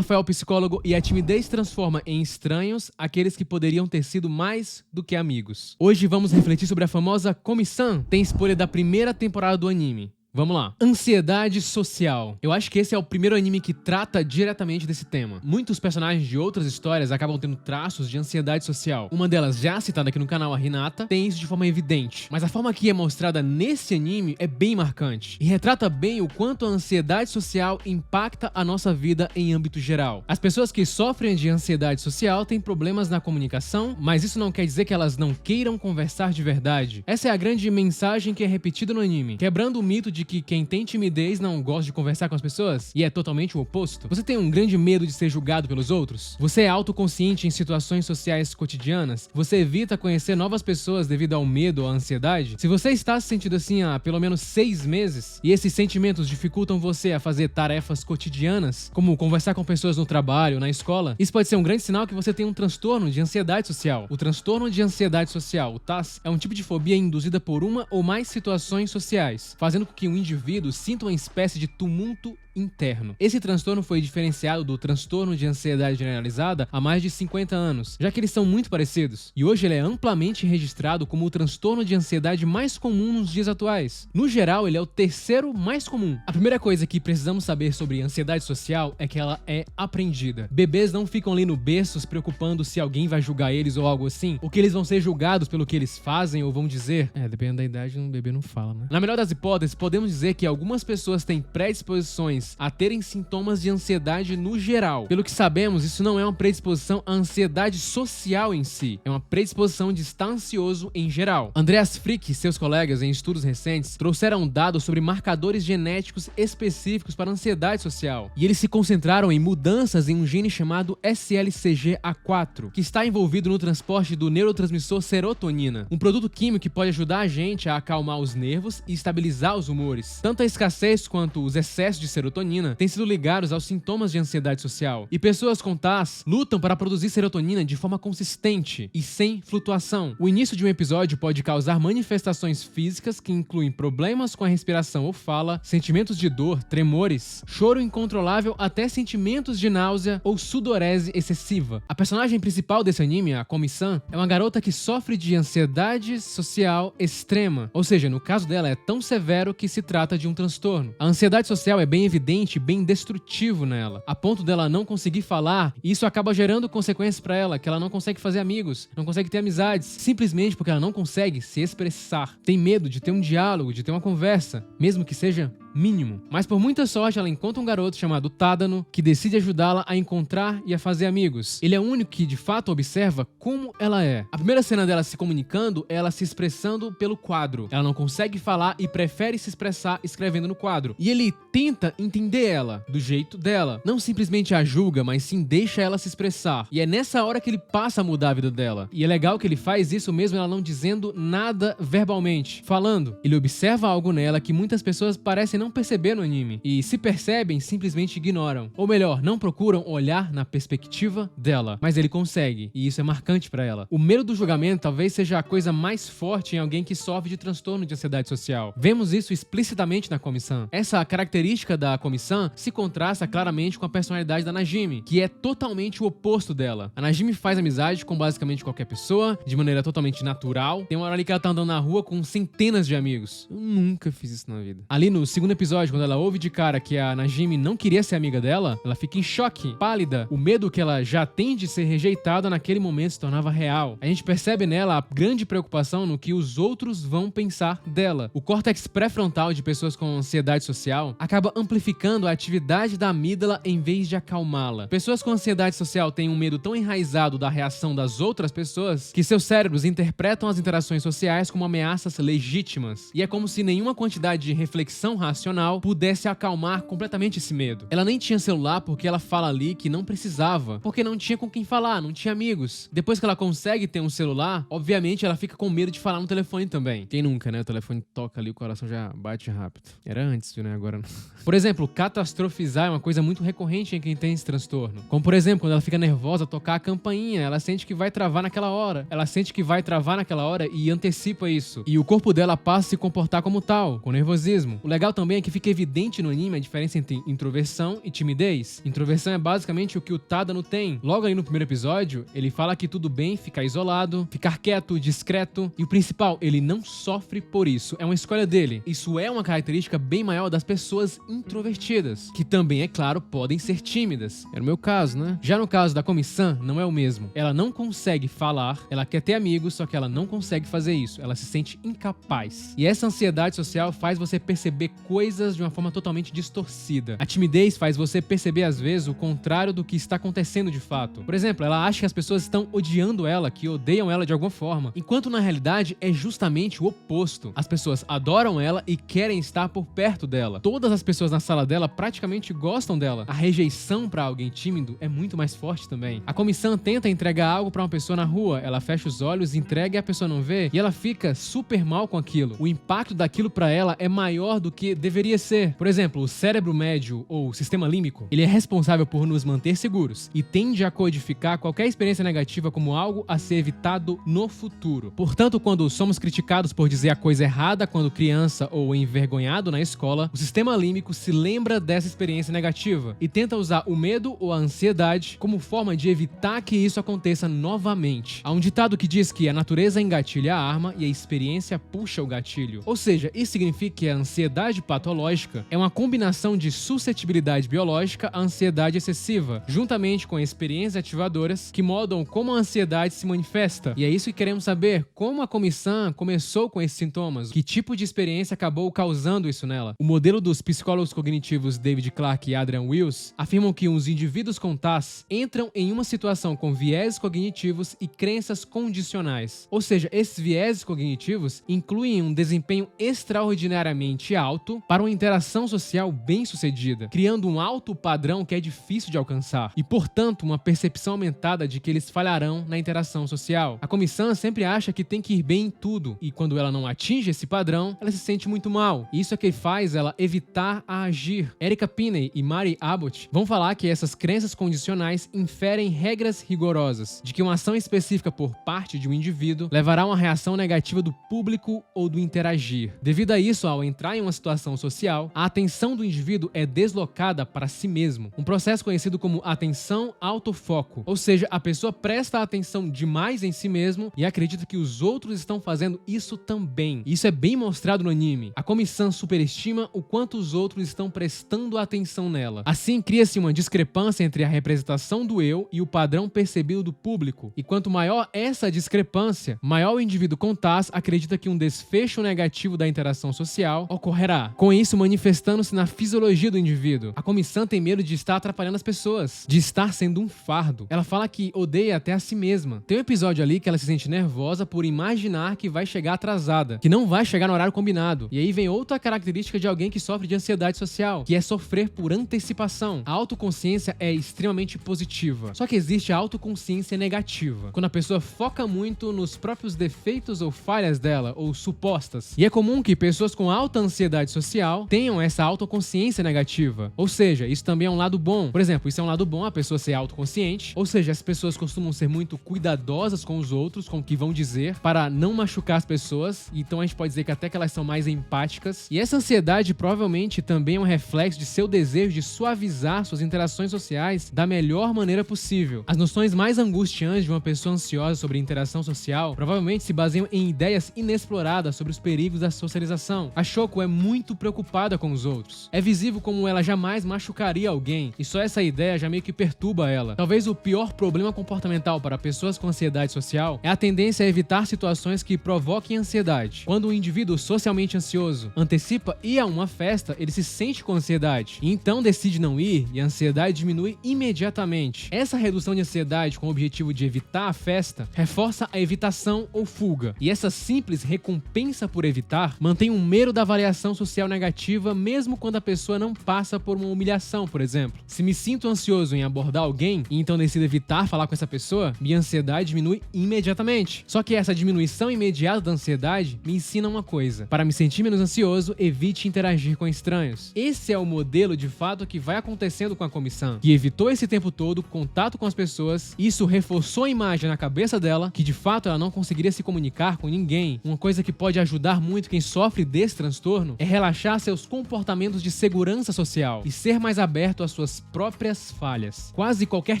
Rafael, psicólogo, e a timidez transforma em estranhos aqueles que poderiam ter sido mais do que amigos. Hoje vamos refletir sobre a famosa Komi-san. Tem spoiler da primeira temporada do anime. Vamos lá. Ansiedade social. Eu acho que esse é o primeiro anime que trata diretamente desse tema. Muitos personagens de outras histórias acabam tendo traços de ansiedade social. Uma delas, já citada aqui no canal, a Hinata, tem isso de forma evidente. Mas a forma que é mostrada nesse anime é bem marcante. E retrata bem o quanto a ansiedade social impacta a nossa vida em âmbito geral. As pessoas que sofrem de ansiedade social têm problemas na comunicação, mas isso não quer dizer que elas não queiram conversar de verdade. Essa é a grande mensagem que é repetida no anime, quebrando o mito de que quem tem timidez não gosta de conversar com as pessoas, e é totalmente o oposto. Você tem um grande medo de ser julgado pelos outros? Você é autoconsciente em situações sociais cotidianas? Você evita conhecer novas pessoas devido ao medo ou à ansiedade? Se você está se sentindo assim há pelo menos 6 meses, e esses sentimentos dificultam você a fazer tarefas cotidianas, como conversar com pessoas no trabalho, na escola, isso pode ser um grande sinal que você tem um transtorno de ansiedade social. O transtorno de ansiedade social, o TAS, é um tipo de fobia induzida por uma ou mais situações sociais, fazendo com que um indivíduo sinta uma espécie de tumulto interno. Esse transtorno foi diferenciado do transtorno de ansiedade generalizada há mais de 50 anos, já que eles são muito parecidos, e hoje ele é amplamente registrado como o transtorno de ansiedade mais comum nos dias atuais. No geral, ele é o terceiro mais comum. A primeira coisa que precisamos saber sobre ansiedade social é que ela é aprendida. Bebês não ficam ali no berço se preocupando se alguém vai julgar eles ou algo assim, ou que eles vão ser julgados pelo que eles fazem ou vão dizer. Dependendo da idade, um bebê não fala, né? Na melhor das hipóteses, podemos dizer que algumas pessoas têm predisposições a terem sintomas de ansiedade no geral. Pelo que sabemos, isso não é uma predisposição à ansiedade social em si, é uma predisposição de estar ansioso em geral. Andreas Frick e seus colegas, em estudos recentes, trouxeram dados sobre marcadores genéticos específicos para a ansiedade social, e eles se concentraram em mudanças em um gene chamado SLCGA4, que está envolvido no transporte do neurotransmissor serotonina, um produto químico que pode ajudar a gente a acalmar os nervos e estabilizar os humores. Tanto a escassez quanto os excessos de serotonina têm sido ligados aos sintomas de ansiedade social. E pessoas com TAS lutam para produzir serotonina de forma consistente e sem flutuação. O início de um episódio pode causar manifestações físicas que incluem problemas com a respiração ou fala, sentimentos de dor, tremores, choro incontrolável até sentimentos de náusea ou sudorese excessiva. A personagem principal desse anime, a Komi-san, é uma garota que sofre de ansiedade social extrema. Ou seja, no caso dela é tão severo que se trata de um transtorno. A ansiedade social é bem evidente, bem destrutivo nela, a ponto dela não conseguir falar, e isso acaba gerando consequências pra ela, que ela não consegue fazer amigos, não consegue ter amizades, simplesmente porque ela não consegue se expressar. Tem medo de ter um diálogo, de ter uma conversa, mesmo que seja mínimo. Mas por muita sorte ela encontra um garoto chamado Tadano, que decide ajudá-la a encontrar e a fazer amigos. Ele é o único que de fato observa como ela é. A primeira cena dela se comunicando é ela se expressando pelo quadro. Ela não consegue falar e prefere se expressar escrevendo no quadro. E ele tenta entender ela, do jeito dela. Não simplesmente a julga, mas sim deixa ela se expressar. E é nessa hora que ele passa a mudar a vida dela. E é legal que ele faz isso mesmo ela não dizendo nada verbalmente. Falando, ele observa algo nela que muitas pessoas parecem não perceber no anime, e se percebem, simplesmente ignoram. Ou melhor, não procuram olhar na perspectiva dela. Mas ele consegue, e isso é marcante pra ela. O medo do julgamento talvez seja a coisa mais forte em alguém que sofre de transtorno de ansiedade social. Vemos isso explicitamente na Komi-san. Essa característica da Komi-san se contrasta claramente com a personalidade da Najimi, que é totalmente o oposto dela. A Najimi faz amizade com basicamente qualquer pessoa, de maneira totalmente natural. Tem uma hora ali que ela tá andando na rua com centenas de amigos. Eu nunca fiz isso na vida. Ali no segundo episódio, quando ela ouve de cara que a Najimi não queria ser amiga dela, ela fica em choque, pálida. O medo que ela já tem de ser rejeitada naquele momento se tornava real. A gente percebe nela a grande preocupação no que os outros vão pensar dela. O córtex pré-frontal de pessoas com ansiedade social acaba amplificando a atividade da amígdala em vez de acalmá-la. Pessoas com ansiedade social têm um medo tão enraizado da reação das outras pessoas que seus cérebros interpretam as interações sociais como ameaças legítimas. E é como se nenhuma quantidade de reflexão racional pudesse acalmar completamente esse medo. Ela nem tinha celular porque ela fala ali que não precisava, porque não tinha com quem falar, não tinha amigos. Depois que ela consegue ter um celular, obviamente ela fica com medo de falar no telefone também. Quem nunca, né? O telefone toca ali, o coração já bate rápido. Era antes, né? Agora não. Por exemplo, catastrofizar é uma coisa muito recorrente em quem tem esse transtorno. Como, por exemplo, quando ela fica nervosa, tocar a campainha, ela sente que vai travar naquela hora. Ela sente que vai travar naquela hora e antecipa isso. E o corpo dela passa a se comportar como tal, com nervosismo. O legal também também é que fica evidente no anime a diferença entre introversão e timidez. Introversão é basicamente o que o Tadano tem. Logo ali no primeiro episódio, ele fala que tudo bem ficar isolado, ficar quieto, discreto, e o principal, ele não sofre por isso. É uma escolha dele. Isso é uma característica bem maior das pessoas introvertidas, que também, é claro, podem ser tímidas. Era o meu caso, né? Já no caso da Komi-san, não é o mesmo. Ela não consegue falar, ela quer ter amigos, só que ela não consegue fazer isso. Ela se sente incapaz. E essa ansiedade social faz você perceber coisas de uma forma totalmente distorcida. A timidez faz você perceber, às vezes, o contrário do que está acontecendo de fato. Por exemplo, ela acha que as pessoas estão odiando ela, que odeiam ela de alguma forma, enquanto na realidade é justamente o oposto. As pessoas adoram ela e querem estar por perto dela. Todas as pessoas na sala dela praticamente gostam dela. A rejeição pra alguém tímido é muito mais forte também. A Komi-san tenta entregar algo pra uma pessoa na rua, ela fecha os olhos, entrega e a pessoa não vê, e ela fica super mal com aquilo. O impacto daquilo pra ela é maior do que deveria ser. Por exemplo, o cérebro médio, ou sistema límbico, ele é responsável por nos manter seguros e tende a codificar qualquer experiência negativa como algo a ser evitado no futuro. Portanto, quando somos criticados por dizer a coisa errada quando criança ou envergonhado na escola, o sistema límbico se lembra dessa experiência negativa e tenta usar o medo ou a ansiedade como forma de evitar que isso aconteça novamente. Há um ditado que diz que a natureza engatilha a arma e a experiência puxa o gatilho. Ou seja, isso significa que a ansiedade patológica é uma combinação de suscetibilidade biológica à ansiedade excessiva, juntamente com experiências ativadoras que moldam como a ansiedade se manifesta. E é isso que queremos saber: como a Komi-san começou com esses sintomas, que tipo de experiência acabou causando isso nela. O modelo dos psicólogos cognitivos David Clarke e Adrian Wills afirmam que os indivíduos com TAS entram em uma situação com viéses cognitivos e crenças condicionais. Ou seja, esses viéses cognitivos incluem um desempenho extraordinariamente alto para uma interação social bem-sucedida, criando um alto padrão que é difícil de alcançar e, portanto, uma percepção aumentada de que eles falharão na interação social. A Komi-san sempre acha que tem que ir bem em tudo e, quando ela não atinge esse padrão, ela se sente muito mal. E isso é que faz ela evitar a agir. Erica Pinney e Mari Abbott vão falar que essas crenças condicionais inferem regras rigorosas de que uma ação específica por parte de um indivíduo levará a uma reação negativa do público ou do interagir. Devido a isso, ao entrar em uma situação social, a atenção do indivíduo é deslocada para si mesmo, um processo conhecido como atenção autofoco, ou seja, a pessoa presta atenção demais em si mesmo e acredita que os outros estão fazendo isso também. Isso é bem mostrado no anime. A Komi-san superestima o quanto os outros estão prestando atenção nela. Assim, cria-se uma discrepância entre a representação do eu e o padrão percebido do público. E quanto maior essa discrepância, maior o indivíduo com TAS acredita que um desfecho negativo da interação social ocorrerá, com isso manifestando-se na fisiologia do indivíduo. A Komi-san tem medo de estar atrapalhando as pessoas, de estar sendo um fardo. Ela fala que odeia até a si mesma. Tem um episódio ali que ela se sente nervosa por imaginar que vai chegar atrasada, que não vai chegar no horário combinado. E aí vem outra característica de alguém que sofre de ansiedade social, que é sofrer por antecipação. A autoconsciência é extremamente positiva, só que existe a autoconsciência negativa, quando a pessoa foca muito nos próprios defeitos ou falhas dela, ou supostas. E é comum que pessoas com alta ansiedade social tenham essa autoconsciência negativa. Ou seja, isso também é um lado bom. Por exemplo, isso é um lado bom, a pessoa ser autoconsciente, ou seja, as pessoas costumam ser muito cuidadosas com os outros, com o que vão dizer, para não machucar as pessoas. Então a gente pode dizer que até que elas são mais empáticas. E essa ansiedade provavelmente também é um reflexo de seu desejo de suavizar suas interações sociais da melhor maneira possível. As noções mais angustiantes de uma pessoa ansiosa sobre interação social provavelmente se baseiam em ideias inexploradas sobre os perigos da socialização. A Shoko é muito preocupada com os outros. É visível como ela jamais machucaria alguém, e só essa ideia já meio que perturba ela. Talvez o pior problema comportamental para pessoas com ansiedade social é a tendência a evitar situações que provoquem ansiedade. Quando um indivíduo socialmente ansioso antecipa ir a uma festa, ele se sente com ansiedade e então decide não ir, e a ansiedade diminui imediatamente. Essa redução de ansiedade com o objetivo de evitar a festa reforça a evitação ou fuga, e essa simples recompensa por evitar mantém um medo da avaliação social negativa mesmo quando a pessoa não passa por uma humilhação, por exemplo. Se me sinto ansioso em abordar alguém e então decido evitar falar com essa pessoa, minha ansiedade diminui imediatamente. Só que essa diminuição imediata da ansiedade me ensina uma coisa: para me sentir menos ansioso, evite interagir com estranhos. Esse é o modelo de fato que vai acontecendo com a Komi-san, que evitou esse tempo todo contato com as pessoas. Isso reforçou a imagem na cabeça dela que de fato ela não conseguiria se comunicar com ninguém. Uma coisa que pode ajudar muito quem sofre desse transtorno é relaxar relaxar seus comportamentos de segurança social e ser mais aberto às suas próprias falhas. Quase qualquer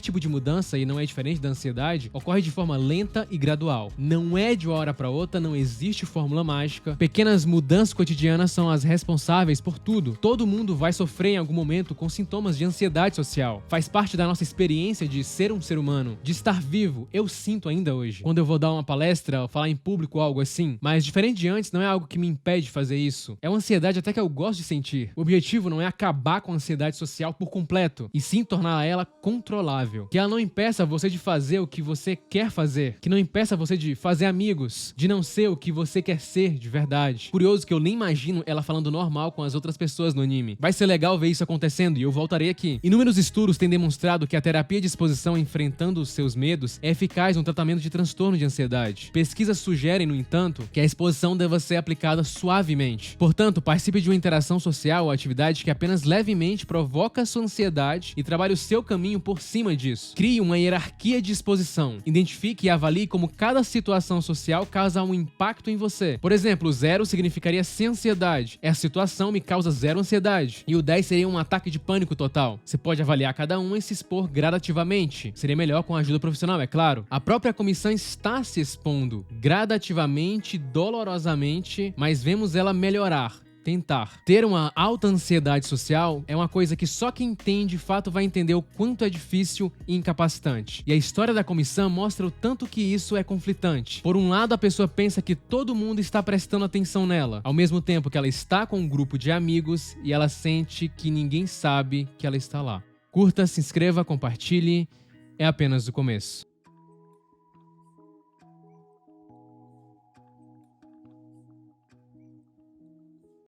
tipo de mudança, e não é diferente da ansiedade, ocorre de forma lenta e gradual. Não é de uma hora para outra, não existe fórmula mágica. Pequenas mudanças cotidianas são as responsáveis por tudo. Todo mundo vai sofrer em algum momento com sintomas de ansiedade social. Faz parte da nossa experiência de ser um ser humano, de estar vivo. Eu sinto ainda hoje. Quando eu vou dar uma palestra ou falar em público ou algo assim. Mas diferente de antes, não é algo que me impede de fazer isso. É uma ansiedade até que eu gosto de sentir. O objetivo não é acabar com a ansiedade social por completo, e sim tornar ela controlável. Que ela não impeça você de fazer o que você quer fazer. Que não impeça você de fazer amigos, de não ser o que você quer ser de verdade. Curioso que eu nem imagino ela falando normal com as outras pessoas no anime. Vai ser legal ver isso acontecendo e eu voltarei aqui. Inúmeros estudos têm demonstrado que a terapia de exposição enfrentando os seus medos é eficaz no tratamento de transtorno de ansiedade. Pesquisas sugerem, no entanto, que a exposição deva ser aplicada suavemente. Portanto, participe de uma interação social ou atividade que apenas levemente provoca a sua ansiedade e trabalhe o seu caminho por cima disso. Crie uma hierarquia de exposição. Identifique e avalie como cada situação social causa um impacto em você. Por exemplo, 0 significaria sem ansiedade. Essa situação me causa 0 ansiedade. E o 10 seria um ataque de pânico total. Você pode avaliar cada um e se expor gradativamente. Seria melhor com a ajuda profissional, é claro. A própria comissão está se expondo gradativamente, dolorosamente, mas vemos ela melhorar. Tentar. Ter uma alta ansiedade social é uma coisa que só quem tem de fato vai entender o quanto é difícil e incapacitante. E a história da comissão mostra o tanto que isso é conflitante. Por um lado, a pessoa pensa que todo mundo está prestando atenção nela, ao mesmo tempo que ela está com um grupo de amigos e ela sente que ninguém sabe que ela está lá. Curta, se inscreva, compartilhe. É apenas o começo.